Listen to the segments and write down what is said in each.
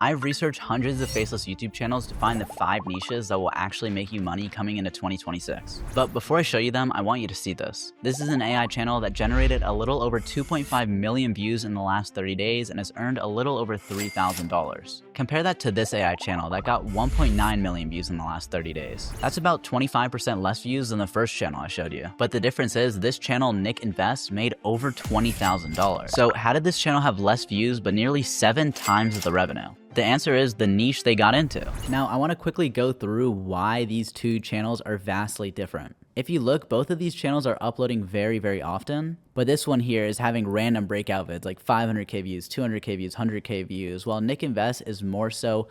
I've researched hundreds of faceless YouTube channels to find the 5 niches that will actually make you money coming into 2026. But before I show you them, I want you to see this. This is an AI channel that generated a little over 2.5 million views in the last 30 days and has earned a little over $3,000. Compare that to this AI channel that got 1.9 million views in the last 30 days. That's about 25% less views than the first channel I showed you. But the difference is this channel, Nick Invest, made over $20,000. So how did this channel have less views but nearly 7 times the revenue? The answer is the niche they got into. Now, I want to quickly go through why these two channels are vastly different. If you look, both of these channels are uploading very, very often, but this one here is having random breakout vids like 500k views, 200k views, 100k views, while Nick Invest is more so,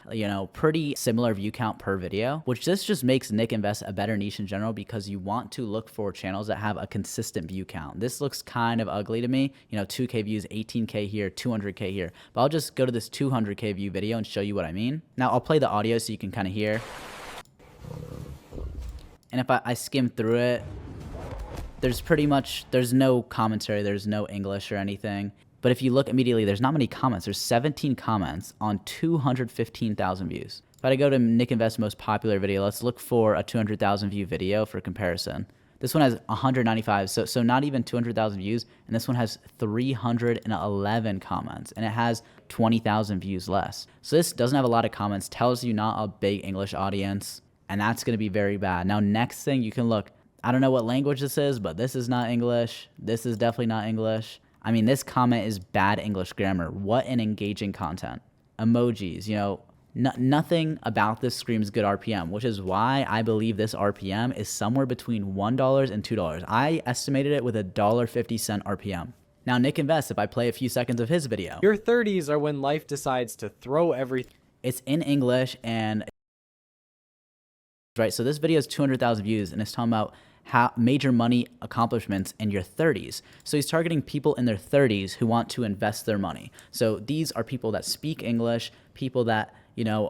pretty similar view count per video, which this just makes Nick Invest a better niche in general because you want to look for channels that have a consistent view count. This looks kind of ugly to me, 2k views, 18k here, 200k here, but I'll just go to this 200k view video and show you what I mean. Now I'll play the audio so you can kind of hear. And if I skim through it, there's no commentary, there's no English or anything. But if you look immediately, there's not many comments. There's 17 comments on 215,000 views. If I go to Nick Invest's most popular video, let's look for a 200,000 view video for comparison. This one has 195, so not even 200,000 views, and this one has 311 comments, and it has 20,000 views less. So this doesn't have a lot of comments, tells you not a big English audience, and that's going to be very bad. Now, next thing you can look, I don't know what language this is, but this is not English. This is definitely not English. I mean, this comment is bad English grammar. What an engaging content. Emojis, nothing about this screams good RPM, which is why I believe this RPM is somewhere between $1 and $2. I estimated it with a $1.50 RPM. Now, Nick Invest, if I play a few seconds of his video. Your 30s are when life decides to throw everything. It's in English and right? So this video has 200,000 views and it's talking about how major money accomplishments in your 30s. So he's targeting people in their 30s who want to invest their money. So these are people that speak English, people that,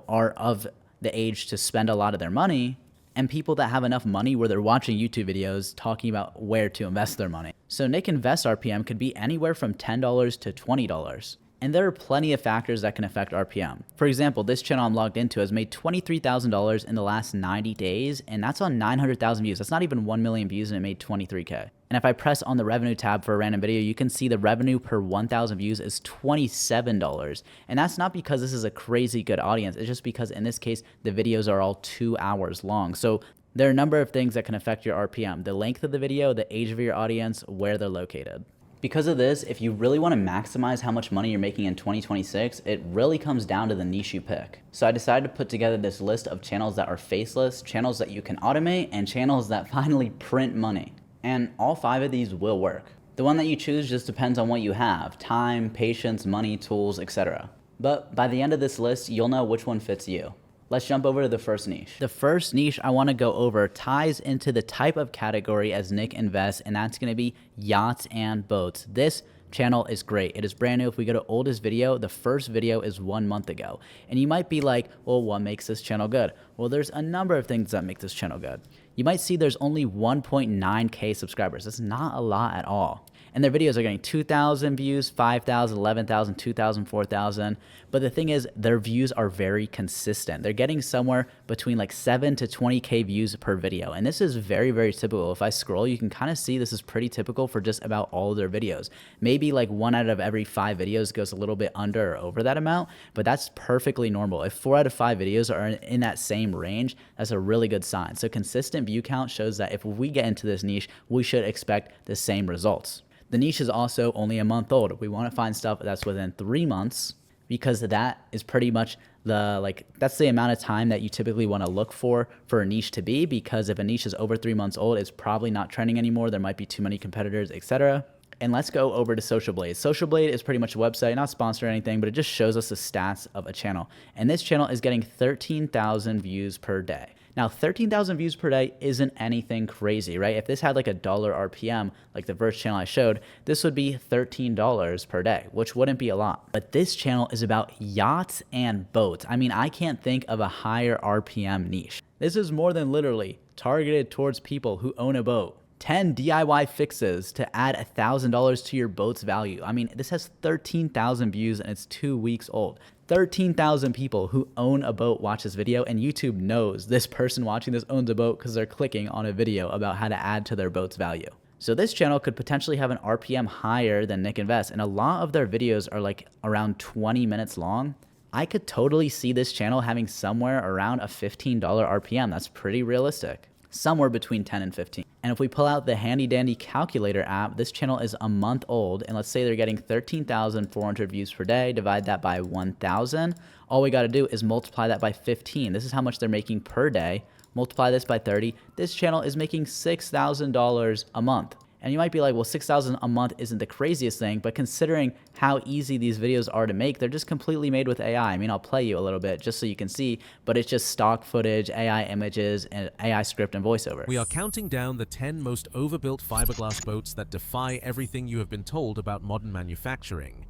are of the age to spend a lot of their money, and people that have enough money where they're watching YouTube videos talking about where to invest their money. So Nick Invest RPM could be anywhere from $10 to $20. And there are plenty of factors that can affect RPM. For example, this channel I'm logged into has made $23,000 in the last 90 days, and that's on 900,000 views. That's not even 1 million views, and it made 23K. And if I press on the revenue tab for a random video, you can see the revenue per 1,000 views is $27. And that's not because this is a crazy good audience. It's just because in this case, the videos are all 2 hours long. So there are a number of things that can affect your RPM. The length of the video, the age of your audience, where they're located. Because of this, if you really want to maximize how much money you're making in 2026, it really comes down to the niche you pick. So I decided to put together this list of channels that are faceless, channels that you can automate, and channels that finally print money. And all 5 of these will work. The one that you choose just depends on what you have: time, patience, money, tools, etc. But by the end of this list, you'll know which one fits you. Let's jump over to the first niche. The first niche I want to go over ties into the type of category as Nick Invest, and that's going to be yachts and boats. This channel is great. It is brand new. If we go to oldest video, the first video is 1 month ago. And you might be like, well, what makes this channel good? Well, there's a number of things that make this channel good. You might see there's only 1.9K subscribers. That's not a lot at all. And their videos are getting 2,000 views, 5,000, 11,000, 2,000, 4,000. But the thing is, their views are very consistent. They're getting somewhere between like 7 to 20K views per video. And this is very, very typical. If I scroll, you can kind of see this is pretty typical for just about all of their videos. Maybe like 1 out of every 5 videos goes a little bit under or over that amount, but that's perfectly normal. If 4 out of 5 videos are in that same range, that's a really good sign. So consistent view count shows that if we get into this niche, we should expect the same results. The niche is also only a month old. We want to find stuff that's within 3 months because that is pretty much that's the amount of time that you typically want to look for a niche to be, because if a niche is over 3 months old, it's probably not trending anymore. There might be too many competitors, etc. And let's go over to Social Blade. Social Blade is pretty much a website, not sponsored or anything, but it just shows us the stats of a channel. And this channel is getting 13,000 views per day. Now, 13,000 views per day isn't anything crazy, right? If this had like a $1 RPM, like the first channel I showed, this would be $13 per day, which wouldn't be a lot. But this channel is about yachts and boats. I mean, I can't think of a higher RPM niche. This is more than literally targeted towards people who own a boat. 10 DIY fixes to add $1,000 to your boat's value. I mean, this has 13,000 views and it's 2 weeks old. 13,000 people who own a boat watch this video, and YouTube knows this person watching this owns a boat because they're clicking on a video about how to add to their boat's value. So this channel could potentially have an RPM higher than Nick Invest, and a lot of their videos are like around 20 minutes long. I could totally see this channel having somewhere around a $15 RPM. That's pretty realistic. Somewhere between 10 and 15. And if we pull out the handy dandy calculator app, this channel is a month old, and let's say they're getting 13,400 views per day, divide that by 1,000. All we got to do is multiply that by 15. This is how much they're making per day. Multiply this by 30. This channel is making $6,000 a month. And you might be like, well, $6,000 a month isn't the craziest thing, but considering how easy these videos are to make, they're just completely made with AI. I mean, I'll play you a little bit just so you can see, but it's just stock footage, AI images, and AI script and voiceover. We are counting down the 10 most overbuilt fiberglass boats that defy everything you have been told about modern manufacturing.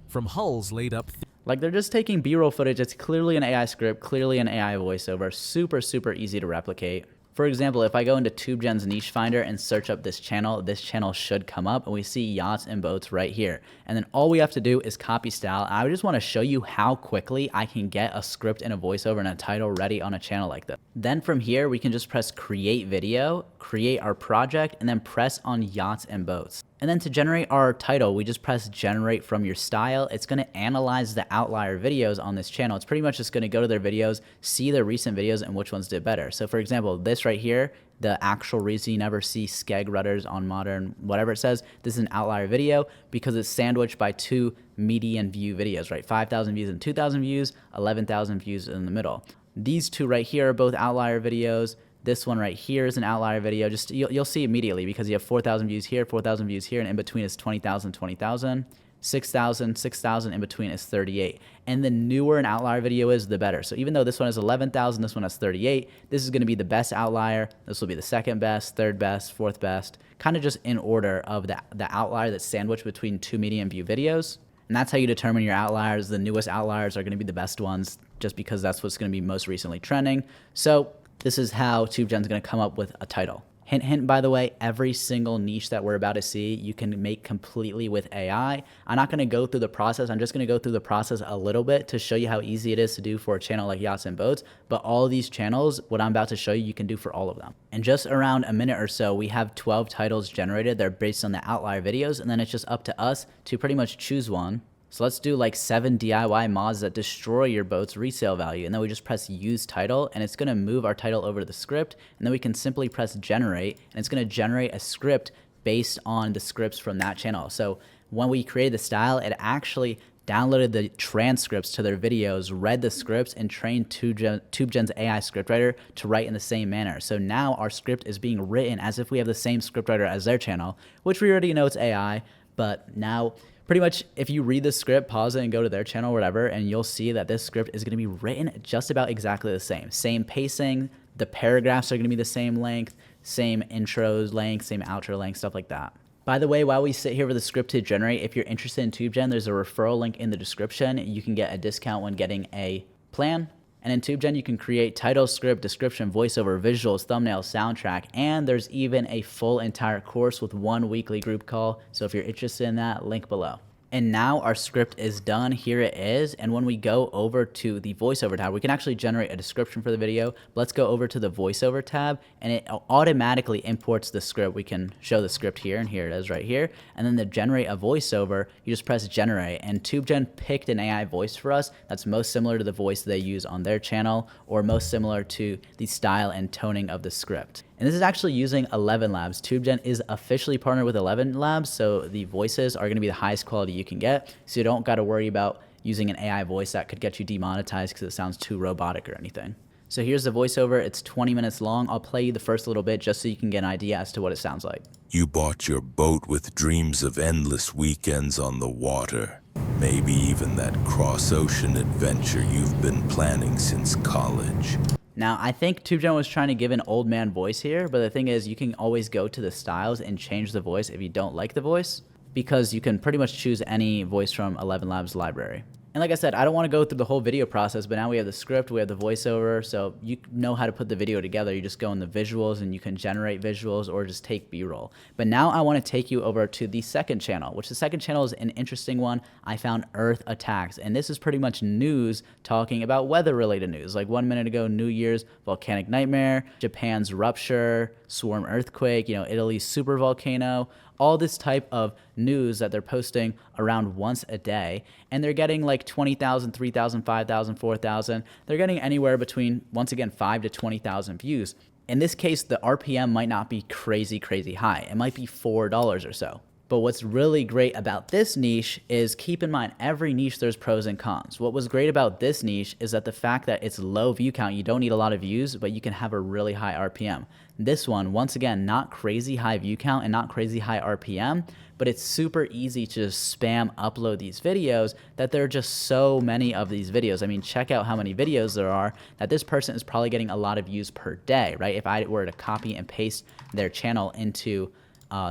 From hulls laid up... Like, they're just taking B-roll footage. It's clearly an AI script, clearly an AI voiceover, super, super easy to replicate. For example, if I go into TubeGen's niche finder and search up this channel should come up, and we see yachts and boats right here. And then all we have to do is copy style. I just want to show you how quickly I can get a script and a voiceover and a title ready on a channel like this. Then from here, we can just press create video, create our project, and then press on yachts and boats. And then to generate our title, we just press generate from your style. It's going to analyze the outlier videos on this channel. It's pretty much just going to go to their videos, see their recent videos, and which ones did better. So for example, this right here, the actual reason you never see skeg rudders on modern, whatever it says, this is an outlier video because it's sandwiched by two median view videos, right? 5,000 views and 2,000 views, 11,000 views in the middle. These two right here are both outlier videos. This one right here is an outlier video. Just you'll see immediately because you have 4,000 views here, 4,000 views here, and in between is 20,000, 20,000, 6,000, 6,000, in between is 38. And the newer an outlier video is, the better. So even though this one is 11,000, this one has 38, this is going to be the best outlier. This will be the second best, third best, fourth best, kind of just in order of the outlier that's sandwiched between two median view videos. And that's how you determine your outliers. The newest outliers are going to be the best ones just because that's what's going to be most recently trending. So this is how TubeGen's going to come up with a title. Hint, hint, by the way, every single niche that we're about to see, you can make completely with AI. I'm not going to go through the process. I'm just going to go through the process a little bit to show you how easy it is to do for a channel like Yachts and Boats. But all of these channels, what I'm about to show you, you can do for all of them. In just around a minute or so, we have 12 titles generated. They're based on the outlier videos. And then it's just up to us to pretty much choose one. So let's do like 7 DIY mods that destroy your boat's resale value. And then we just press use title, and it's going to move our title over to the script. And then we can simply press generate, and it's going to generate a script based on the scripts from that channel. So when we created the style, it actually downloaded the transcripts to their videos, read the scripts, and trained TubeGen's AI scriptwriter to write in the same manner. So now our script is being written as if we have the same scriptwriter as their channel, which we already know it's AI, but now pretty much if you read the script, pause it and go to their channel or whatever, and you'll see that this script is going to be written just about exactly the same. Same pacing, the paragraphs are going to be the same length, same intros length, same outro length, stuff like that. By the way, while we sit here for the script to generate, if you're interested in TubeGen, there's a referral link in the description. You can get a discount when getting a plan. And in TubeGen, you can create title, script, description, voiceover, visuals, thumbnails, soundtrack, and there's even a full entire course with one weekly group call. So if you're interested in that, link below. And now our script is done. Here it is. And when we go over to the voiceover tab, we can actually generate a description for the video. Let's go over to the voiceover tab, and it automatically imports the script. We can show the script here, and here it is right here. And then to generate a voiceover, you just press generate. And TubeGen picked an AI voice for us that's most similar to the voice they use on their channel, or most similar to the style and toning of the script. And this is actually using 11 Labs. TubeGen is officially partnered with 11 Labs, so the voices are going to be the highest quality you can get. So you don't got to worry about using an AI voice that could get you demonetized because it sounds too robotic or anything. So here's the voiceover. It's 20 minutes long. I'll play you the first little bit just so you can get an idea as to what it sounds like. You bought your boat with dreams of endless weekends on the water. Maybe even that cross-ocean adventure you've been planning since college. Now, I think TubeGen was trying to give an old man voice here, but the thing is you can always go to the styles and change the voice if you don't like the voice, because you can pretty much choose any voice from 11 Labs library. And like I said, I don't want to go through the whole video process, but now we have the script, we have the voiceover, so you know how to put the video together. You just go in the visuals and you can generate visuals or just take B-roll. But now I want to take you over to the second channel, which the second channel is an interesting one. I found Earth Attacks, and this is pretty much news talking about weather-related news. Like 1 minute ago, New Year's volcanic nightmare, Japan's rupture, swarm earthquake, Italy's super volcano, all this type of news that they're posting around once a day, and they're getting like 20,000, 3,000, 5,000, 4,000. They're getting anywhere between, once again, 5 to 20,000 views. In this case, the RPM might not be crazy high. It might be $4 or so. But what's really great about this niche is, keep in mind, every niche there's pros and cons. What was great about this niche is that the fact that it's low view count, you don't need a lot of views, but you can have a really high RPM. This one, once again, not crazy high view count and not crazy high RPM, but it's super easy to just spam upload these videos, that there are just so many of these videos. I mean, check out how many videos there are, that this person is probably getting a lot of views per day, right? If I were to copy and paste their channel into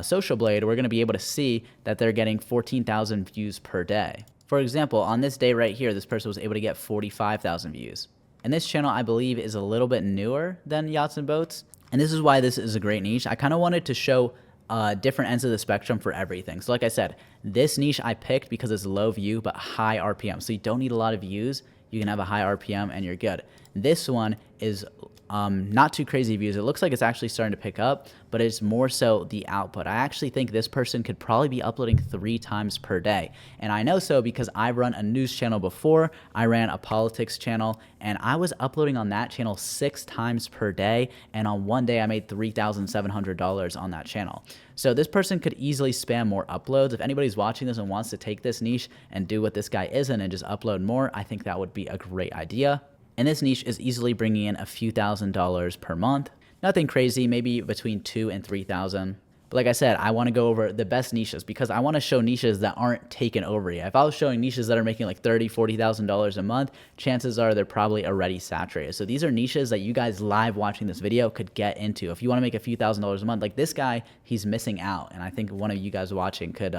Social Blade, we're going to be able to see that they're getting 14,000 views per day. For example, on this day right here, this person was able to get 45,000 views. And this channel, I believe, is a little bit newer than Yachts and Boats. And this is why this is a great niche. I kind of wanted to show different ends of the spectrum for everything. So like I said, this niche I picked because it's low view but high RPM. So you don't need a lot of views. You can have a high RPM and you're good. This one is not too crazy views. It looks like it's actually starting to pick up, but it's more so the output. I actually think this person could probably be uploading 3 times per day. And I know so because I've run a news channel before. I ran a politics channel, and I was uploading on that channel 6 times per day. And on one day, I made $3,700 on that channel. So this person could easily spam more uploads. If anybody's watching this and wants to take this niche and do what this guy isn't and just upload more, I think that would be a great idea. And this niche is easily bringing in a few $1,000s per month. Nothing crazy, maybe between 2 and 3,000. But like I said, I want to go over the best niches because I want to show niches that aren't taken over yet. If I was showing niches that are making like $30,000, $40,000 a month, chances are they're probably already saturated. So these are niches that you guys live watching this video could get into. If you want to make a few $1,000s a month, like this guy, he's missing out. And I think one of you guys watching could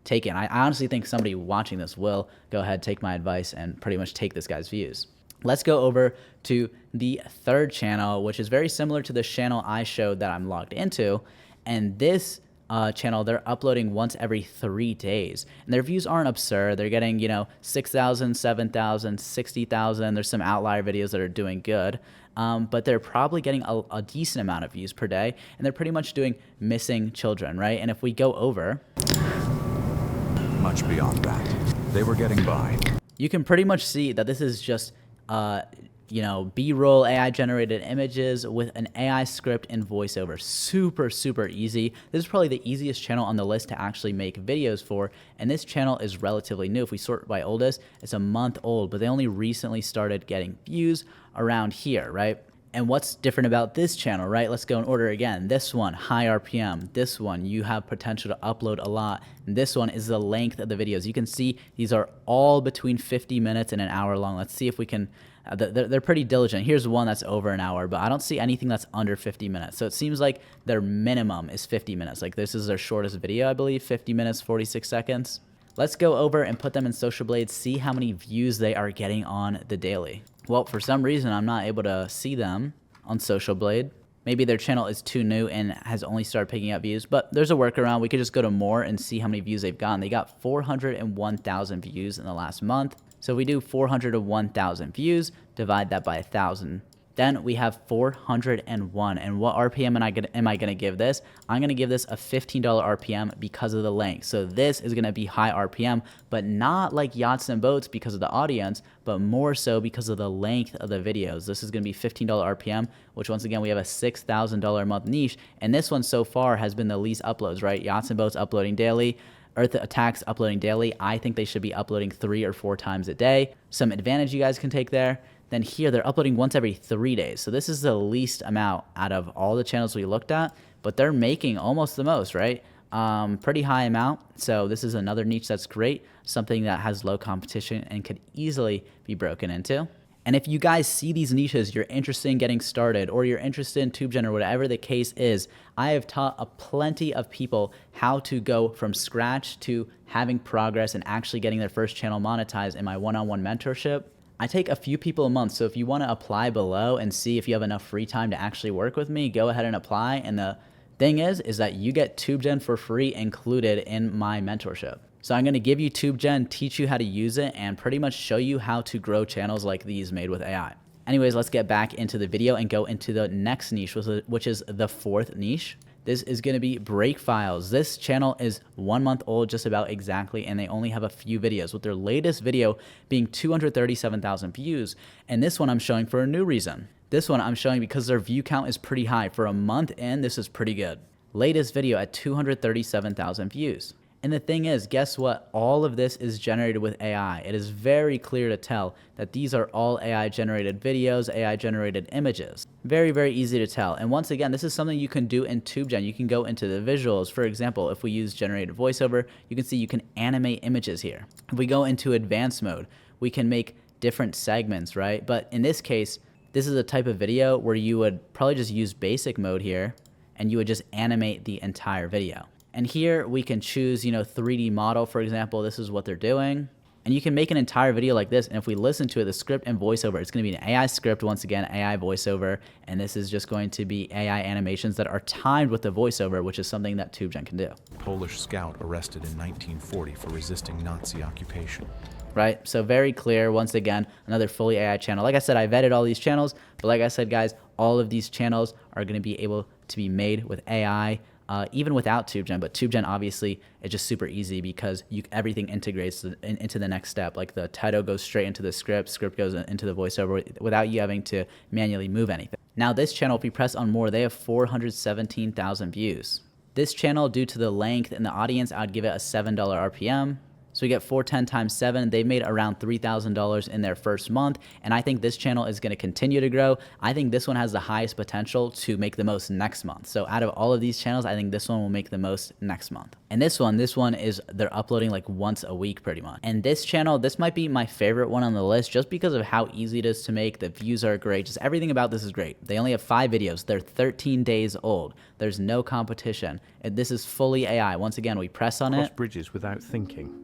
take it. And I honestly think somebody watching this will go ahead, take my advice, and pretty much take this guy's views. Let's go over to the third channel, which is very similar to the channel I showed that I'm logged into. And this channel, they're uploading once every 3 days. And their views aren't absurd. They're getting, 6,000, 7,000, 60,000. There's some outlier videos that are doing good. But they're probably getting a decent amount of views per day. And they're pretty much doing missing children, right? And if we go over, much beyond that, they were getting by. You can pretty much see that this is just B-roll AI generated images with an AI script and voiceover. Super easy. This is probably the easiest channel on the list to actually make videos for. And this channel is relatively new. If we sort by oldest, it's a month old, but they only recently started getting views around here, right? And what's different about this channel, right? Let's go in order again. This one, high RPM. This one, you have potential to upload a lot. And this one is the length of the videos. You can see these are all between 50 minutes and an hour long. Let's see if we can, they're pretty diligent. Here's one that's over an hour, but I don't see anything that's under 50 minutes. So it seems like their minimum is 50 minutes. Like this is their shortest video, I believe, 50 minutes, 46 seconds. Let's go over and put them in Social Blade, see how many views they are getting on the daily. Well, for some reason, I'm not able to see them on Social Blade. Maybe their channel is too new and has only started picking up views, but there's a workaround. We could just go to more and see how many views they've gotten. They got 401,000 views in the last month. So if we do 401,000 views, divide that by 1,000. Then we have 401. And what RPM am I going to give this? I'm going to give this a $15 RPM because of the length. So this is going to be high RPM, but not like Yachts and Boats because of the audience, but more so because of the length of the videos. This is going to be $15 RPM, which once again, we have a $6,000 a month niche. And this one so far has been the least uploads, right? Yachts and Boats uploading daily. Earth Attacks uploading daily. I think they should be uploading 3 or 4 times a day. Some advantage you guys can take there. Then here, they're uploading once every 3 days. So this is the least amount out of all the channels we looked at, but they're making almost the most, right? Pretty high amount. So this is another niche that's great, something that has low competition and could easily be broken into. And if you guys see these niches, you're interested in getting started, or you're interested in TubeGen, or whatever the case is, I have taught a plenty of people how to go from scratch to having progress and actually getting their first channel monetized in my one-on-one mentorship. I take a few people a month, so if you want to apply below and see if you have enough free time to actually work with me, go ahead and apply. And the thing is that you get TubeGen for free included in my mentorship. So I'm going to give you TubeGen, teach you how to use it, and pretty much show you how to grow channels like these made with AI. Anyways, let's get back into the video and go into the next niche, which is the fourth niche. This is going to be break files. This channel is 1 month old, just about exactly, and they only have a few videos, with their latest video being 237,000 views. And this one I'm showing for a new reason. This one I'm showing because their view count is pretty high. For a month in, this is pretty good. Latest video at 237,000 views. And the thing is, guess what? All of this is generated with AI. It is very clear to tell that these are all AI generated videos, AI generated images. Very, very easy to tell. And once again, this is something you can do in TubeGen. You can go into the visuals. For example, if we use generated voiceover, you can see you can animate images here. If we go into advanced mode, we can make different segments, right? But in this case, this is a type of video where you would probably just use basic mode here, and you would just animate the entire video. And here we can choose, 3D model, for example. This is what they're doing. And you can make an entire video like this. And if we listen to it, the script and voiceover, it's going to be an AI script, once again, AI voiceover. And this is just going to be AI animations that are timed with the voiceover, which is something that TubeGen can do. Polish scout arrested in 1940 for resisting Nazi occupation. Right? So very clear. Once again, another fully AI channel. Like I said, I vetted all these channels. But like I said, guys, all of these channels are going to be able to be made with AI. Even without TubeGen, but TubeGen obviously is just super easy because everything integrates into the next step. Like the title goes straight into the script goes into the voiceover without you having to manually move anything. Now this channel, if we press on more, they have 417,000 views. This channel, due to the length and the audience, I'd give it a $7 RPM. So we get 410 times 7. They made around $3,000 in their first month. And I think this channel is going to continue to grow. I think this one has the highest potential to make the most next month. So out of all of these channels, I think this one will make the most next month. And this one is they're uploading like once a week pretty much. And this channel, this might be my favorite one on the list just because of how easy it is to make. The views are great. Just everything about this is great. They only have 5 videos. They're 13 days old. There's no competition. And this is fully AI. Once again, we press on Cross it. bridges without thinking.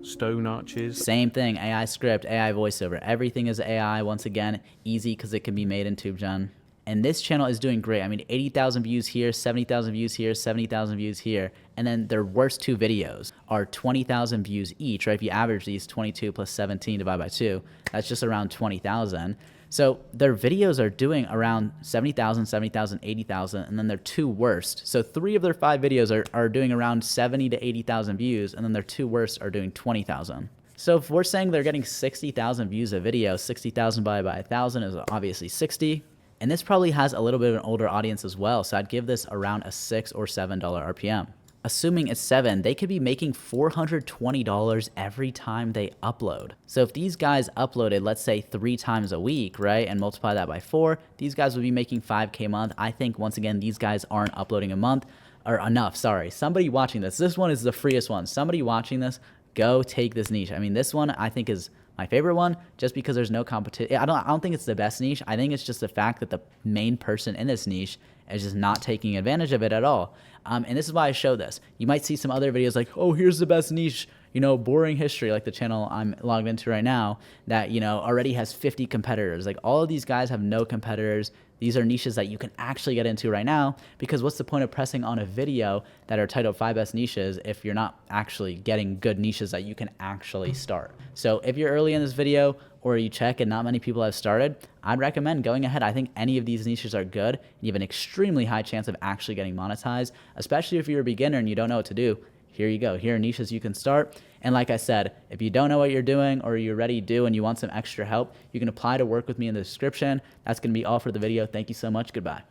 Stone arches. Same thing, AI script, AI voiceover. Everything is AI, once again, easy because it can be made in TubeGen. And this channel is doing great. I mean, 80,000 views here, 70,000 views here, 70,000 views here. And then their worst 2 videos are 20,000 views each, right? If you average these, 22 plus 17 divided by 2, that's just around 20,000. So their videos are doing around 70,000, 70,000, 80,000, and then their 2 worst. So 3 of their 5 videos are doing around 70 to 80,000 views, and then their 2 worst are doing 20,000. So if we're saying they're getting 60,000 views a video, 60,000 divided by 1,000 is obviously 60. And this probably has a little bit of an older audience as well. So I'd give this around a $6 or $7 RPM. Assuming it's 7, they could be making $420 every time they upload. So if these guys uploaded, let's say 3 times a week, right, and multiply that by 4, these guys would be making $5K a month. I think, once again, these guys aren't uploading a month, or enough, sorry. Somebody watching this one is the freest one. Somebody watching this, go take this niche. I mean, this one I think is my favorite one just because there's no competition. I don't think it's the best niche. I think it's just the fact that the main person in this niche is just not taking advantage of it at all. And this is why I show this. You might see some other videos like, oh, here's the best niche, boring history, like the channel I'm logged into right now that, already has 50 competitors. Like all of these guys have no competitors. These are niches that you can actually get into right now, because what's the point of pressing on a video that are titled 5 best niches if you're not actually getting good niches that you can actually start? So if you're early in this video or you check and not many people have started, I'd recommend going ahead. I think any of these niches are good. You have an extremely high chance of actually getting monetized, especially if you're a beginner and you don't know what to do. Here you go. Here are niches you can start. And like I said, if you don't know what you're doing or you already do and you want some extra help, you can apply to work with me in the description. That's going to be all for the video. Thank you so much. Goodbye.